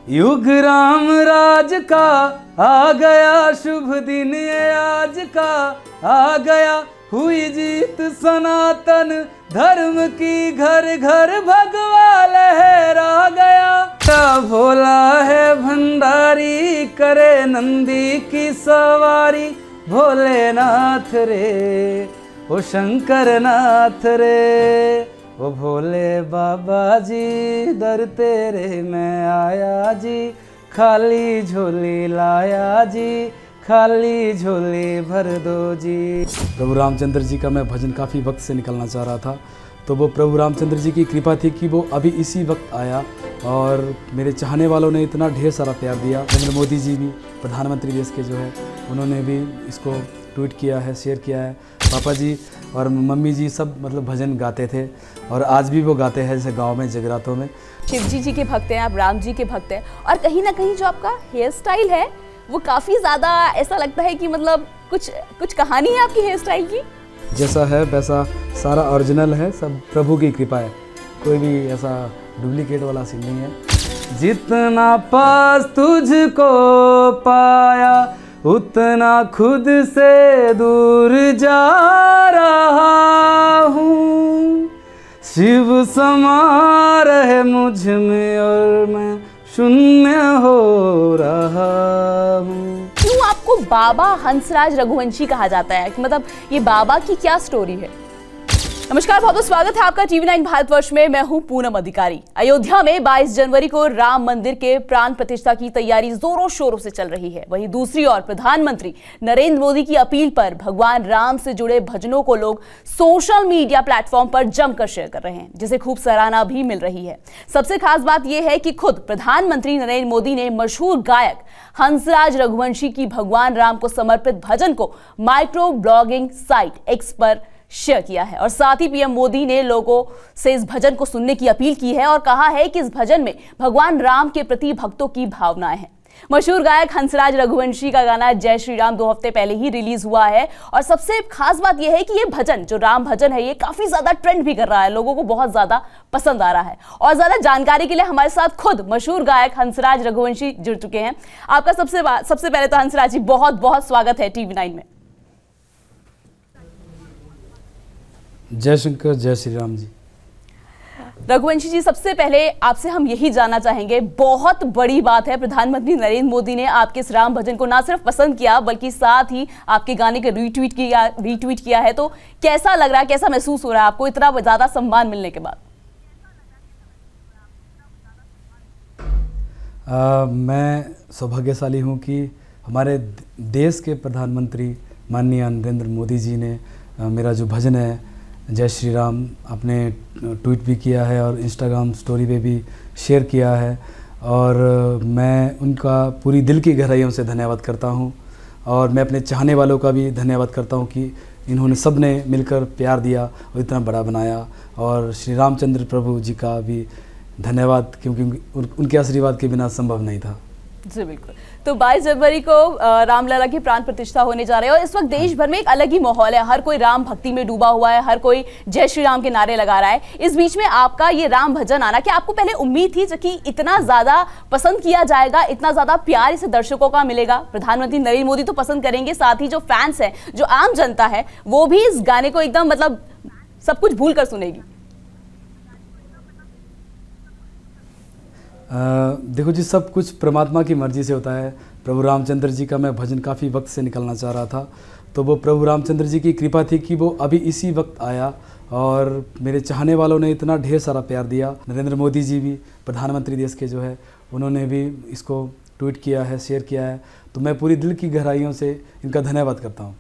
युग राम राज का आ गया, शुभ दिन ये आज का आ गया। हुई जीत सनातन धर्म की, घर घर भगवा लहरा गया। भोला है भंडारी, करे नंदी की सवारी। भोलेनाथ रे, ओ शंकर नाथ रे, ओ भोले बाबा जी, दर तेरे मैं आया जी। खाली झोली लाया जी, खाली झोली भर दो जी। प्रभु रामचंद्र जी का मैं भजन काफ़ी वक्त से निकलना चाह रहा था, तो वो प्रभु रामचंद्र जी की कृपा थी कि वो अभी इसी वक्त आया। और मेरे चाहने वालों ने इतना ढेर सारा प्यार दिया। नरेंद्र मोदी जी भी, प्रधानमंत्री देश के जो है, उन्होंने भी इसको ट्वीट किया है, शेयर किया है। पापा जी और मम्मी जी सब मतलब भजन गाते थे, और आज भी वो गाते हैं, जैसे गांव में जगरातों में। शिव जी के भक्त हैं आप, राम जी के भक्त हैं, और कहीं ना कहीं जो आपका हेयर स्टाइल है वो काफ़ी ज़्यादा ऐसा लगता है कि मतलब कुछ कहानी है आपकी हेयर स्टाइल की। जैसा है वैसा सारा ओरिजिनल है, सब प्रभु की कृपा है, कोई भी ऐसा डुप्लीकेट वाला सीन नहीं है। जितना पास तुझको पाया, उतना खुद से दूर जा रहा हूँ। शिव समा रहे मुझ में और मैं शून्य हो रहा हूँ। क्यों आपको बाबा हंसराज रघुवंशी कहा जाता है? मतलब ये बाबा की क्या स्टोरी है? नमस्कार, बहुत बहुत स्वागत है आपका टीवी 9 भारतवर्ष में। मैं हूं पूनम अधिकारी। अयोध्या में 22 जनवरी को राम मंदिर के प्राण प्रतिष्ठा की तैयारी जोरों शोरों से चल रही है। वहीं दूसरी ओर प्रधानमंत्री नरेंद्र मोदी की अपील पर भगवान राम से जुड़े भजनों को लोग सोशल मीडिया प्लेटफॉर्म पर जमकर शेयर कर रहे हैं, जिसे खूब सराहना भी मिल रही है। सबसे खास बात यह है कि खुद प्रधानमंत्री नरेंद्र मोदी ने मशहूर गायक हंसराज रघुवंशी की भगवान राम को समर्पित भजन को माइक्रो ब्लॉगिंग साइट एक्स पर शेयर किया है, और साथ ही पीएम मोदी ने लोगों से इस भजन को सुनने की अपील की है और कहा है कि इस भजन में भगवान राम के प्रति भक्तों की भावनाएं हैं। मशहूर गायक हंसराज रघुवंशी का गाना जय श्री राम 2 हफ्ते पहले ही रिलीज हुआ है, और सबसे खास बात यह है कि ये भजन जो राम भजन है ये काफी ज्यादा ट्रेंड भी कर रहा है, लोगों को बहुत ज्यादा पसंद आ रहा है। और ज्यादा जानकारी के लिए हमारे साथ खुद मशहूर गायक हंसराज रघुवंशी जुड़ चुके हैं। आपका सबसे पहले तो हंसराज जी बहुत बहुत स्वागत है टीवी 9 में। जय शंकर, जय श्री राम जी। रघुवंशी जी, सबसे पहले आपसे हम यही जानना चाहेंगे, बहुत बड़ी बात है, प्रधानमंत्री नरेंद्र मोदी ने आपके इस राम भजन को ना सिर्फ पसंद किया बल्कि साथ ही आपके गाने के रीट्वीट किया है। तो कैसा लग रहा है, कैसा महसूस हो रहा है आपको इतना ज्यादा सम्मान मिलने के बाद? मैं सौभाग्यशाली हूँ कि हमारे देश के प्रधानमंत्री माननीय नरेंद्र मोदी जी ने मेरा जो भजन है जय श्री राम आपने ट्वीट भी किया है और इंस्टाग्राम स्टोरी पे भी शेयर किया है, और मैं उनका पूरी दिल की गहराइयों से धन्यवाद करता हूं। और मैं अपने चाहने वालों का भी धन्यवाद करता हूं कि इन्होंने सब ने मिलकर प्यार दिया और इतना बड़ा बनाया। और श्री रामचंद्र प्रभु जी का भी धन्यवाद, क्योंकि उनके आशीर्वाद के बिना संभव नहीं था। जी बिल्कुल। तो 22 जनवरी को रामलला की प्राण प्रतिष्ठा होने जा रही है, और इस वक्त देश भर में एक अलग ही माहौल है, हर कोई राम भक्ति में डूबा हुआ है, हर कोई जय श्री राम के नारे लगा रहा है। इस बीच में आपका ये राम भजन आना, क्या आपको पहले उम्मीद थी कि इतना ज्यादा पसंद किया जाएगा, इतना ज्यादा प्यार इसे दर्शकों का मिलेगा? प्रधानमंत्री नरेंद्र मोदी तो पसंद करेंगे, साथ ही जो फैंस है, जो आम जनता है, वो भी इस गाने को एकदम मतलब सब कुछ भूल कर सुनेगी। देखो जी, सब कुछ परमात्मा की मर्जी से होता है। प्रभु रामचंद्र जी का मैं भजन काफ़ी वक्त से निकलना चाह रहा था, तो वो प्रभु रामचंद्र जी की कृपा थी कि वो अभी इसी वक्त आया। और मेरे चाहने वालों ने इतना ढेर सारा प्यार दिया। नरेंद्र मोदी जी भी, प्रधानमंत्री देश के जो है, उन्होंने भी इसको ट्वीट किया है, शेयर किया है, तो मैं पूरी दिल की गहराइयों से इनका धन्यवाद करता हूँ।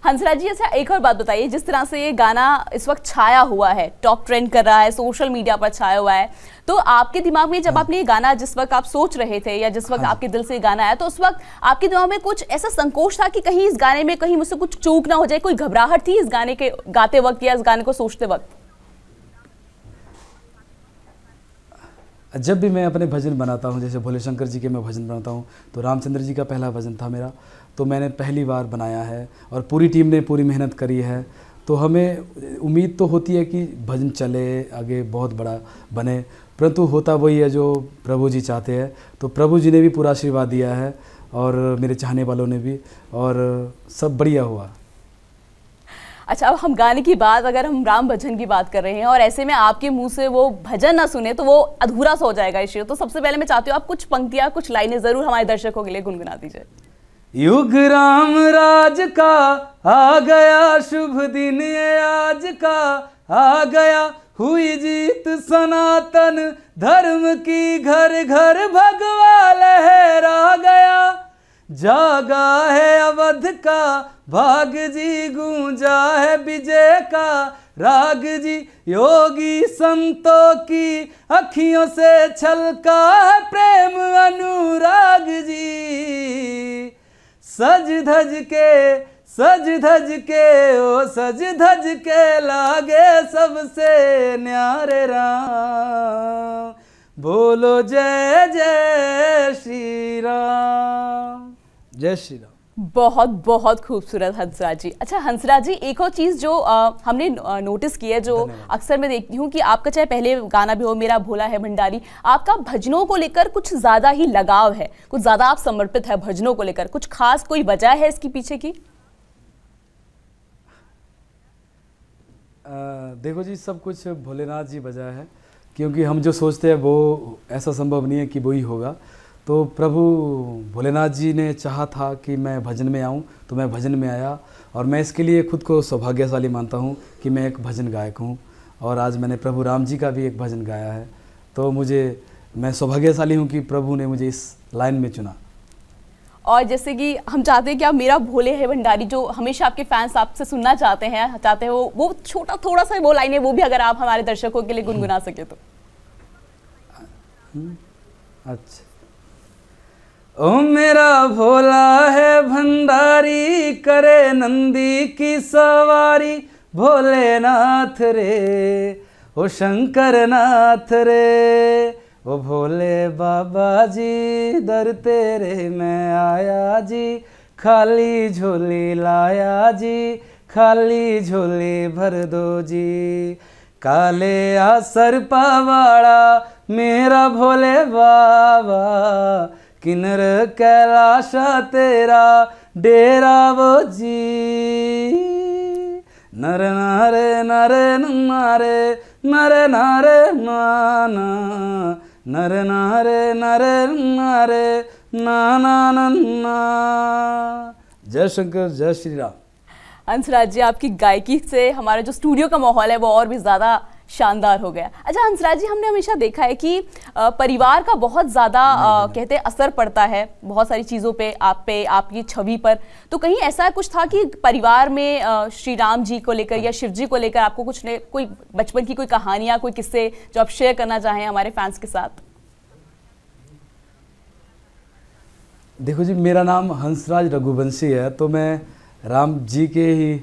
हंसराज जी, अच्छा एक और बात बताइए, जिस तरह से ये गाना इस वक्त छाया हुआ है, टॉप ट्रेंड कर रहा है, सोशल मीडिया पर छाया हुआ है, तो आपके दिमाग में जब आपने ये गाना, जिस वक्त आप सोच रहे थे या जिस वक्त आपके दिल से ये गाना आया, तो उस वक्त आपके दिमाग में कुछ ऐसा संकोच था कि कहीं इस गाने में कहीं मुझसे कुछ चूक ना हो जाए? कोई घबराहट थी इस गाने के गाते वक्त या इस गाने को सोचते वक्त? जब भी मैं अपने भजन बनाता हूँ, जैसे भोले शंकर जी के मैं भजन बनाता हूँ, तो रामचंद्र जी का पहला भजन था मेरा, तो मैंने पहली बार बनाया है और पूरी टीम ने पूरी मेहनत करी है। तो हमें उम्मीद तो होती है कि भजन चले, आगे बहुत बड़ा बने, परंतु होता वही है जो प्रभु जी चाहते हैं। तो प्रभु जी ने भी पूरा आशीर्वाद दिया है और मेरे चाहने वालों ने भी, और सब बढ़िया हुआ। अच्छा, अब हम गाने की बात, अगर हम राम भजन की बात कर रहे हैं और ऐसे में आपके मुंह से वो भजन ना सुने तो वो अधूरा सा हो जाएगा इस शेर। तो सबसे पहले मैं चाहती हूँ आप कुछ पंक्तियां, कुछ लाइनें जरूर हमारे दर्शकों के लिए गुनगुना दीजिए। युग राम राज का आ गया, शुभ दिन ये आज का आ गया, हुई जीत सनातन धर्म की, घर घर भगवा लहरा गया, जागा है अवध का भाग जी, गूंजा है विजय का राग जी, योगी संतों की अखियों से छलका है प्रेम अनुराग जी, सज धज के ओ सज धज के लागे सबसे न्यारे राम, बोलो जय जय श्री राम, जय श्री राम। बहुत बहुत खूबसूरत हंसराज जी। अच्छा हंसराज जी, एक और चीज़ जो हमने नोटिस की है, जो अक्सर मैं देखती हूँ कि आपका चाहे पहले गाना भी हो मेरा भोला है भंडारी, आपका भजनों को लेकर कुछ ज़्यादा ही लगाव है, कुछ ज़्यादा आप समर्पित है भजनों को लेकर। कुछ खास कोई वजह है इसके पीछे की? देखो जी, सब कुछ भोलेनाथ जी वजह है, क्योंकि हम जो सोचते हैं वो ऐसा संभव नहीं है कि वो ही होगा। तो प्रभु भोलेनाथ जी ने चाहा था कि मैं भजन में आऊं, तो मैं भजन में आया, और मैं इसके लिए खुद को सौभाग्यशाली मानता हूं कि मैं एक भजन गायक हूं, और आज मैंने प्रभु राम जी का भी एक भजन गाया है। तो मैं सौभाग्यशाली हूं कि प्रभु ने मुझे इस लाइन में चुना। और जैसे कि हम चाहते हैं कि आप मेरा भोले है भंडारी, जो हमेशा आपके फैंस आपसे सुनना चाहते हैं वो छोटा थोड़ा सा वो लाइन है, वो भी अगर आप हमारे दर्शकों के लिए गुनगुना सके तो। अच्छा। ओ मेरा भोला है भंडारी, करे नंदी की सवारी, भोलेनाथ रे ओ शंकर नाथ रे, ओ भोले बाबा जी दर तेरे मैं आया जी, खाली झोली लाया जी, खाली झोली भर दो जी, काले आसर पावाड़ा मेरा भोले बाबा, किन्नर कैलाशा तेरा डेरा वो जी, नर नारे नारे नारे नरे नारे नाना, नर नारे नारे नारे नाना नन्ना। जय शंकर, जय श्री राम। हंसराज जी, आपकी गायकी से हमारा जो स्टूडियो का माहौल है वो और भी ज़्यादा शानदार हो गया। अच्छा हंसराज जी, हमने हमेशा देखा है कि परिवार का बहुत ज़्यादा कहते हैं असर पड़ता है बहुत सारी चीज़ों पे आपकी छवि पर। तो कहीं ऐसा कुछ था कि परिवार में श्री राम जी को लेकर या शिव जी को लेकर आपको कोई बचपन की कोई कहानियाँ, कोई किस्से जो आप शेयर करना चाहें हमारे फैंस के साथ? देखो जी, मेरा नाम हंसराज रघुवंशी है, तो मैं राम जी के ही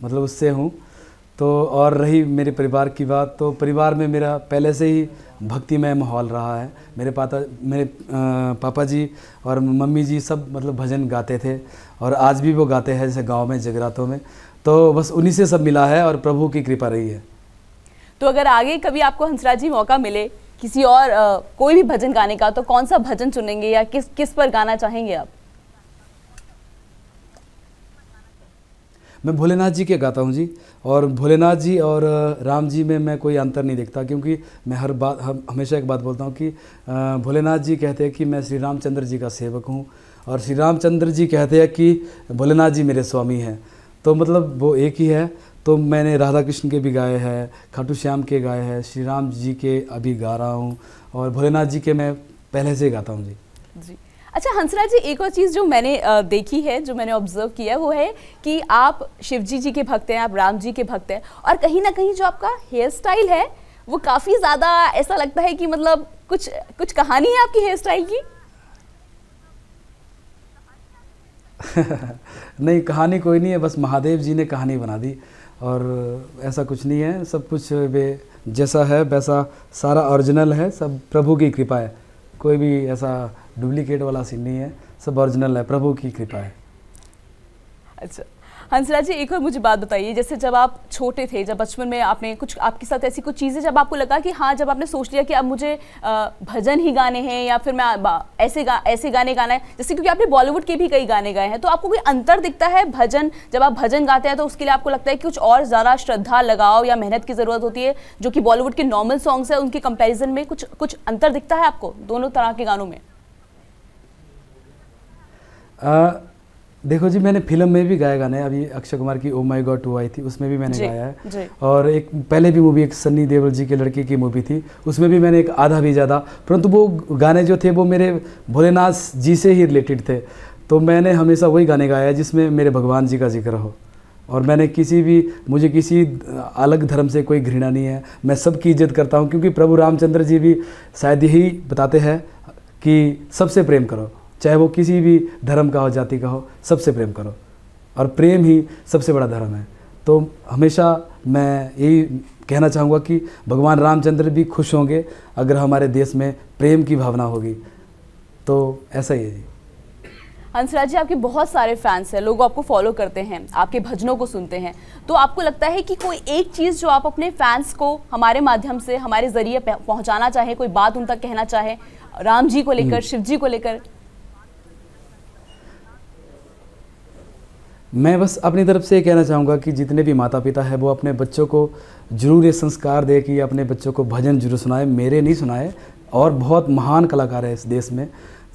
मतलब उससे हूँ। तो और रही मेरे परिवार की बात, तो परिवार में मेरा पहले से ही भक्तिमय माहौल रहा है। मेरे पापा जी और मम्मी जी सब मतलब भजन गाते थे, और आज भी वो गाते हैं, जैसे गांव में जगरातों में। तो बस उन्हीं से सब मिला है और प्रभु की कृपा रही है। तो अगर आगे कभी आपको हंसराज जी मौका मिले किसी और कोई भी भजन गाने का, तो कौन सा भजन चुनेंगे या किस पर गाना चाहेंगे आप? मैं भोलेनाथ जी के गाता हूँ जी, और भोलेनाथ जी और राम जी में मैं कोई अंतर नहीं देखता, क्योंकि मैं हमेशा एक बात बोलता हूँ कि भोलेनाथ जी कहते हैं कि मैं श्री रामचंद्र जी का सेवक हूँ, और श्री रामचंद्र जी कहते हैं कि भोलेनाथ जी मेरे स्वामी हैं। तो मतलब वो एक ही है। तो मैंने राधा कृष्ण के भी गाए हैं, खाटू श्याम के गाए हैं, श्री राम जी के अभी गा रहा हूँ, और भोलेनाथ जी के मैं पहले से गाता हूँ जी। अच्छा हंसराज जी, एक और चीज़ जो मैंने देखी है, जो मैंने ऑब्जर्व किया है, वो है कि आप शिव जी के भक्त हैं, आप राम जी के भक्त हैं, और कहीं ना कहीं जो आपका हेयर स्टाइल है वो काफ़ी ज़्यादा ऐसा लगता है कि मतलब कुछ कहानी है आपकी हेयर स्टाइल की। नहीं, कहानी कोई नहीं है, बस महादेव जी ने कहानी बना दी, और ऐसा कुछ नहीं है। सब कुछ वे जैसा है वैसा सारा ओरिजिनल है, सब प्रभु की कृपा है। कोई भी ऐसा डुप्लीकेट वाला सीन नहीं है, सब ओरिजिनल है, प्रभु की कृपा है। अच्छा हंसराज जी, एक और मुझे बात बताइए, जैसे जब आप छोटे थे, जब बचपन में आपने कुछ आपके साथ ऐसी कुछ चीज़ें जब आपको लगा कि हाँ, जब आपने सोच लिया कि अब मुझे भजन ही गाने हैं या फिर मैं ऐसे गाने गाना है, जैसे क्योंकि आपने बॉलीवुड के भी कई गाने गाए हैं, तो आपको कोई अंतर दिखता है भजन, जब आप भजन गाते हैं तो उसके लिए आपको लगता है कि कुछ और ज़्यादा श्रद्धा, लगाव या मेहनत की ज़रूरत होती है, जो कि बॉलीवुड के नॉर्मल सॉन्ग्स है उनके कंपेरिजन में कुछ अंतर दिखता है आपको दोनों तरह के गानों में? देखो जी, मैंने फिल्म में भी गाया गाने, अभी अक्षय कुमार की ओ माय गॉड 2 आई थी, उसमें भी मैंने गाया है। और एक पहले भी मूवी, एक सन्नी देओल जी के लड़के की मूवी थी, उसमें भी मैंने एक आधा भी ज़्यादा, परंतु वो गाने जो थे वो मेरे भोलेनाथ जी से ही रिलेटेड थे। तो मैंने हमेशा वही गाने गाया जिसमें मेरे भगवान जी का जिक्र हो। और मैंने मुझे किसी अलग धर्म से कोई घृणा नहीं है, मैं सबकी इज्जत करता हूँ, क्योंकि प्रभु रामचंद्र जी भी शायद यही बताते हैं कि सबसे प्रेम करो, चाहे वो किसी भी धर्म का हो, जाति का हो, सबसे प्रेम करो, और प्रेम ही सबसे बड़ा धर्म है। तो हमेशा मैं यही कहना चाहूँगा कि भगवान रामचंद्र भी खुश होंगे अगर हमारे देश में प्रेम की भावना होगी। तो ऐसा ही है जी। हंसराज जी, आपके बहुत सारे फैंस हैं, लोग आपको फॉलो करते हैं, आपके भजनों को सुनते हैं, तो आपको लगता है कि कोई एक चीज़ जो आप अपने फैंस को हमारे माध्यम से, हमारे ज़रिए पहुँचाना चाहे, कोई बात उन तक कहना चाहे, राम जी को लेकर, शिव जी को लेकर? मैं बस अपनी तरफ से ये कहना चाहूँगा कि जितने भी माता पिता हैं वो अपने बच्चों को जरूर ये संस्कार दे कि अपने बच्चों को भजन जरूर सुनाए, मेरे नहीं सुनाए, और बहुत महान कलाकार है इस देश में,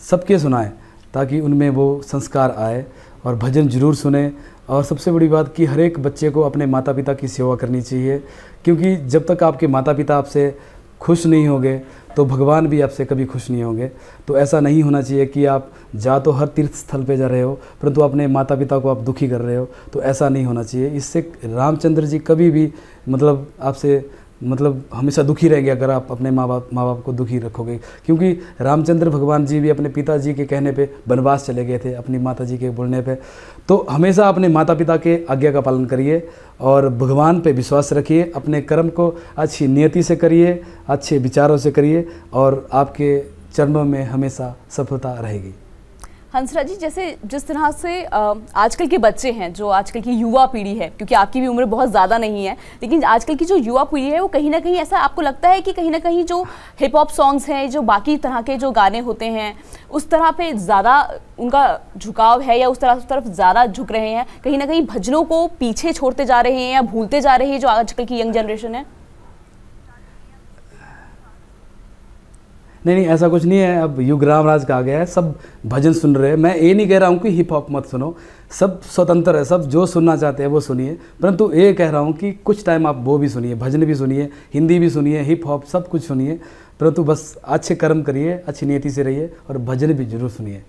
सबके सुनाए, ताकि उनमें वो संस्कार आए और भजन जरूर सुने। और सबसे बड़ी बात कि हर एक बच्चे को अपने माता पिता की सेवा करनी चाहिए, क्योंकि जब तक आपके माता पिता आपसे खुश नहीं होंगे तो भगवान भी आपसे कभी खुश नहीं होंगे। तो ऐसा नहीं होना चाहिए कि आप जा तो हर तीर्थ स्थल पे जा रहे हो परंतु अपने माता पिता को आप दुखी कर रहे हो, तो ऐसा नहीं होना चाहिए। इससे रामचंद्र जी कभी भी आपसे हमेशा दुखी रहेंगे अगर आप अपने माँ बाप को दुखी रखोगे, क्योंकि रामचंद्र भगवान जी भी अपने पिताजी के कहने पे वनवास चले गए थे, अपनी माता जी के बोलने पे। तो हमेशा अपने माता पिता के आज्ञा का पालन करिए और भगवान पे विश्वास रखिए, अपने कर्म को अच्छी नियति से करिए, अच्छे विचारों से करिए, और आपके चरणों में हमेशा सफलता रहेगी। हंसराज जी, जैसे जिस तरह से आजकल के बच्चे हैं, जो आजकल की युवा पीढ़ी है, क्योंकि आपकी भी उम्र बहुत ज़्यादा नहीं है, लेकिन आजकल की जो युवा पीढ़ी है वो कहीं ना कहीं ऐसा आपको लगता है कि कहीं ना कहीं जो हिप हॉप सॉन्ग्स हैं, जो बाकी तरह के जो गाने होते हैं, उस तरह पे ज़्यादा उनका झुकाव है या उस तरफ ज़्यादा झुक रहे हैं, कहीं ना कहीं भजनों को पीछे छोड़ते जा रहे हैं या भूलते जा रहे हैं जो आजकल की यंग जनरेशन है? नहीं, ऐसा कुछ नहीं है। अब युग रामराज का आ गया है, सब भजन सुन रहे हैं। मैं ये नहीं कह रहा हूँ कि हिप हॉप मत सुनो, सब स्वतंत्र है, सब जो सुनना चाहते हैं वो सुनिए, परंतु ये कह रहा हूँ कि कुछ टाइम आप वो भी सुनिए, भजन भी सुनिए, हिंदी भी सुनिए, हिप हॉप सब कुछ सुनिए, परंतु बस अच्छे कर्म करिए, अच्छी नियति से रहिए और भजन भी जरूर सुनिए।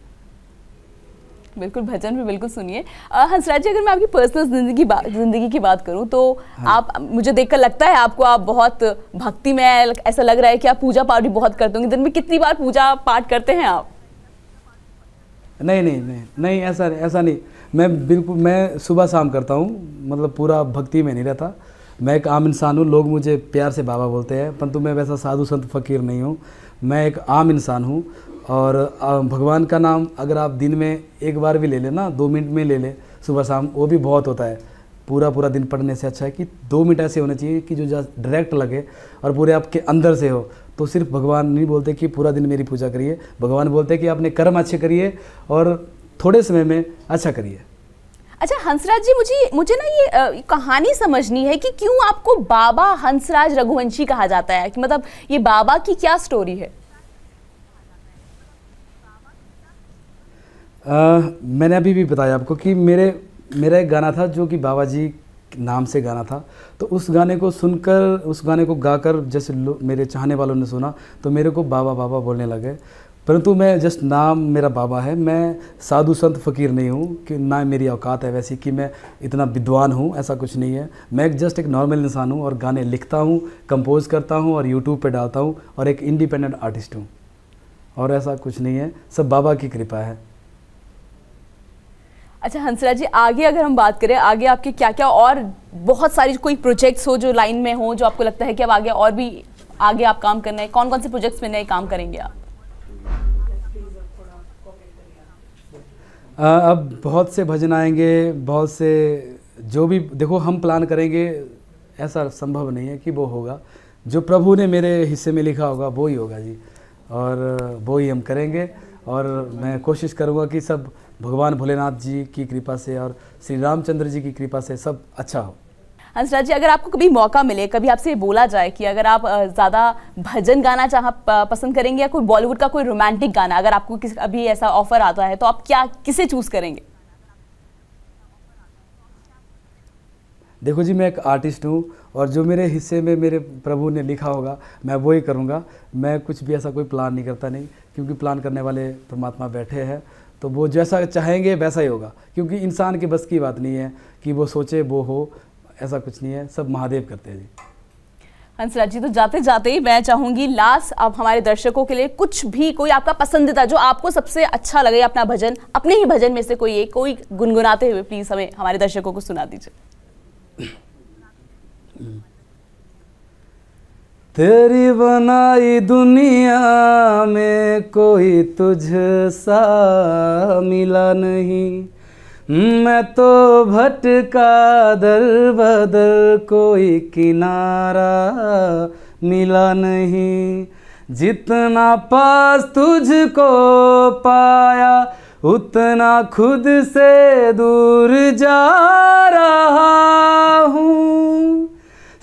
बिल्कुल, भजन भी बिल्कुल सुनिए। हंसराज जी, अगर मैं आपकी पर्सनल जिंदगी की बात करूं तो हाँ। आप, मुझे देखकर लगता है आपको, आप बहुत भक्ति में, ऐसा लग रहा है कि आप पूजा पाठ भी बहुत करते होंगे। दिन में कितनी बार पूजा पाठ करते हैं आप? नहीं, ऐसा नहीं। मैं सुबह शाम करता हूँ, मतलब पूरा भक्ति में नहीं रहता। मैं एक आम इंसान हूँ, लोग मुझे प्यार से बाबा बोलते हैं, परंतु मैं वैसा साधु संत फकीर नहीं हूँ। मैं एक आम इंसान हूँ और भगवान का नाम अगर आप दिन में एक बार भी ले लें ना, 2 मिनट में ले लें सुबह शाम, वो भी बहुत होता है। पूरा दिन पढ़ने से अच्छा है कि 2 मिनट ऐसे होने चाहिए कि जो डायरेक्ट लगे और पूरे आपके अंदर से हो। तो सिर्फ भगवान नहीं बोलते कि पूरा दिन मेरी पूजा करिए, भगवान बोलते कि अपने कर्म अच्छे करिए और थोड़े समय में अच्छा करिए। अच्छा हंसराज जी, मुझे ना ये कहानी समझनी है कि क्यों आपको बाबा हंसराज रघुवंशी कहा जाता है, कि मतलब ये बाबा की क्या स्टोरी है? मैंने अभी भी बताया आपको कि मेरा एक गाना था जो कि बाबा जी नाम से गाना था, तो उस गाने को सुनकर, उस गाने को गाकर जैसे मेरे चाहने वालों ने सुना तो मेरे को बाबा बाबा बोलने लगे। परंतु मैं जस्ट नाम मेरा बाबा है, मैं साधु संत फ़कीर नहीं हूँ, कि ना मेरी औकात है वैसी कि मैं इतना विद्वान हूँ, ऐसा कुछ नहीं है। मैं जस्ट एक नॉर्मल इंसान हूँ और गाने लिखता हूँ, कंपोज करता हूँ और यूट्यूब पे डालता हूँ और एक इंडिपेंडेंट आर्टिस्ट हूँ, और ऐसा कुछ नहीं है, सब बाबा की कृपा है। अच्छा हंसराज जी, आगे अगर हम बात करें, आगे आपके क्या क्या और बहुत सारी कोई प्रोजेक्ट्स हो जो लाइन में हो, जो आपको लगता है कि अब आगे और भी आगे आप काम करना है, कौन कौन से प्रोजेक्ट्स में नए काम करेंगे आप? अब बहुत से भजन आएंगे, बहुत से जो भी देखो हम प्लान करेंगे, ऐसा संभव नहीं है कि वो होगा। जो प्रभु ने मेरे हिस्से में लिखा होगा वो ही होगा जी, और वो ही हम करेंगे। और मैं कोशिश करूँगा कि सब भगवान भोलेनाथ जी की कृपा से और श्री रामचंद्र जी की कृपा से सब अच्छा हो। हंसराज जी, अगर आपको कभी मौका मिले, कभी आपसे बोला जाए कि अगर आप ज़्यादा भजन गाना पसंद करेंगे या कोई बॉलीवुड का कोई रोमांटिक गाना, अगर आपको अभी ऐसा ऑफर आता है तो आप किसे चूज़ करेंगे? देखो जी, मैं एक आर्टिस्ट हूँ और जो मेरे हिस्से में मेरे प्रभु ने लिखा होगा मैं वो ही करूँगा। मैं कुछ भी ऐसा कोई प्लान नहीं करता, नहीं, क्योंकि प्लान करने वाले परमात्मा बैठे हैं, तो वो जैसा चाहेंगे वैसा ही होगा। क्योंकि इंसान के बस की बात नहीं है कि वो सोचे वो हो, ऐसा कुछ नहीं है, सब महादेव करते हैं जी। हंसराज जी, तो जाते जाते ही मैं चाहूँगी लास्ट आप हमारे दर्शकों के लिए कुछ भी, कोई आपका पसंदीदा जो आपको सबसे अच्छा लगे अपना भजन, अपने ही भजन में से कोई गुनगुनाते हुए प्लीज़ हमें हमारे दर्शकों को सुना दीजिए। तेरी बनाई दुनिया में कोई तुझसा मिला नहीं, मैं तो भटका दर बदर कोई किनारा मिला नहीं। जितना पास तुझको पाया उतना खुद से दूर जा रहा हूँ।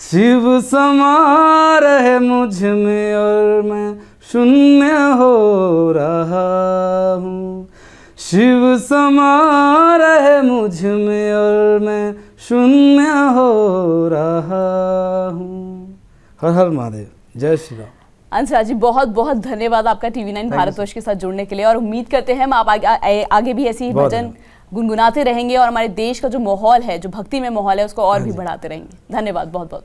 शिव समा रहे मुझ में और मैं शून्य हो रहा हूँ। शिव समा रहे मुझ में और मैं शून्य हो रहा हूँ। हर हर महादेव, जय श्री राम। हंसराज जी, बहुत बहुत धन्यवाद आपका TV9 भारतवर्ष के साथ जुड़ने के लिए, और उम्मीद करते हैं हम आप आगे भी ऐसी भजन गुनगुनाते रहेंगे और हमारे देश का जो माहौल है, जो भक्ति में माहौल है, उसको और भी बढ़ाते रहेंगे। धन्यवाद बहुत बहुत।